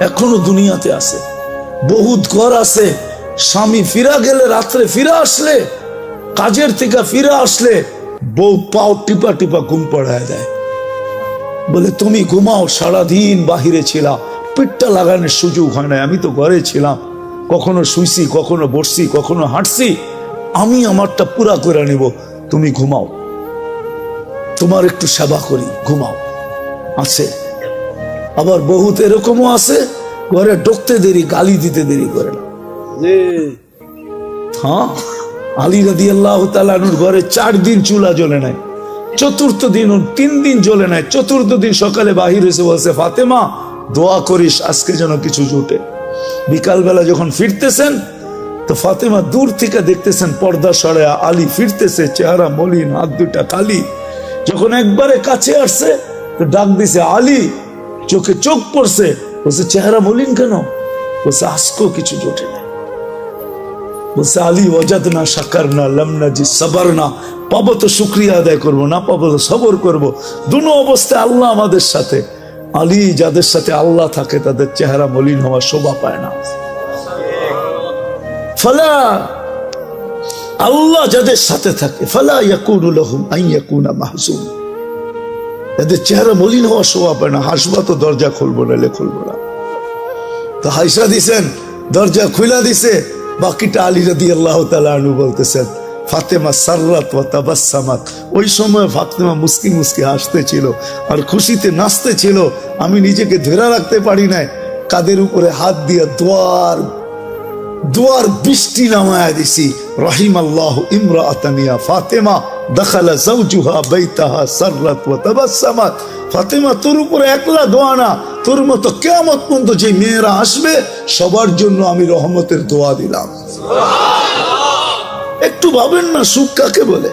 এখনো দুনিয়াতে আছে। বহুত ঘর আছে, স্বামী ফিরা গেলে, রাত্রে ফিরা আসলে, কাজের থেকে ফিরে আসলে বউ পাও টিপা টিপা ঘুম পড়ায় দেয়, বলে তুমি ঘুমাও, সারাদিন বাহিরে ছিলাম, পিঠটা লাগানোর সুযোগ হয় না, আমি তো ঘরে ছিলাম, কখনো শুইছি, কখনো বসছি, কখনো হাঁটছি, আমি আমারটা পুরা করে নিব, তুমি ঘুমাও, তোমার একটু সেবা করি, ঘুমাও। আছে। আবার বহুত এরকমও আছে, ঘরে ঢুকতে দেরি, গালি দিতে দেরি করে না। হ্যাঁ, আলী রাদিয়াল্লাহু তাআলা আনহুর ঘরে 4 দিন চুলা জ্বলে নাই, চতুর্থ দিন 3 দিন জ্বলে নাই, চতুর্থ দিন সকালে বাহির হয়েছে, বলছে ফাতেমা দোয়া করিস আজকে যেন কিছু জুটে। বিকালবেলা যখন ফিরতেছেন তো ফাতেমা দূর থেকে দেখতেছেন পর্দা সরায়া আলী ফিরতেছে, চেহারা মলিন, হাত দুটা খালি। যখন একবারে কাছে আসছে তো ডাক দিছে আলী, চোখে চোখ পড়ছে, বলছে চেহারা মলিন কেন? বলছে আজকেও কিছু জোটে না। বলছে আলী ওয়াজাদনা শাকারনা লামনা জি সাবারনা, পাবো তো শুকরিয়া আদায় করবো, না পাবো তো সবর করবো, দুনো অবস্থায় আল্লাহ আমাদের সাথে। আলী যাদের সাথে আল্লাহ থাকে তাদের চেহারা মলিন হওয়া শোভা পায় না। ফালা, আল্লাহ যাদের সাথে থাকে, ফালা ইয়াকুনু লাহুম আন ইয়াকুনা মাহজুন, এদের চেহারা মলিন হওয়া শোভা পায় না। হাসবা তো দরজা খুলবো না, খুলবো না, তো হাইসা দিছেন, দরজা খুলা দিছে, বাকিটা আলী রাদিয়াল্লাহু তাআলা আনহু বলতেছেন ফাতেমা সাররাত ওয়া তাবাসসামাত, ওই সময় ফাতেমা মুস্কি মুস্কি হাসতেছিল আর খুশিতে নাচতেছিল। আমি নিজেকে ধরে রাখতে পারি নাই, কাদের উপরে হাত দিয়ে দোয়ার বৃষ্টি নামায়া দিছি। রাহিমাল্লাহু ইমরাআতান ইয়া ফাতেমা দাখালা যাওজুহা বাইতাহা সাররাত ওয়া তাবাসসামাত। ফাতেমা তোর উপরে একলা দোয়া না, তোর মতো কিয়ামত পর্যন্ত যে মেয়েরা আসবে সবার জন্য আমি রহমতের দোয়া দিলাম। একটু ভাবেন না সুখ কাকে বলে।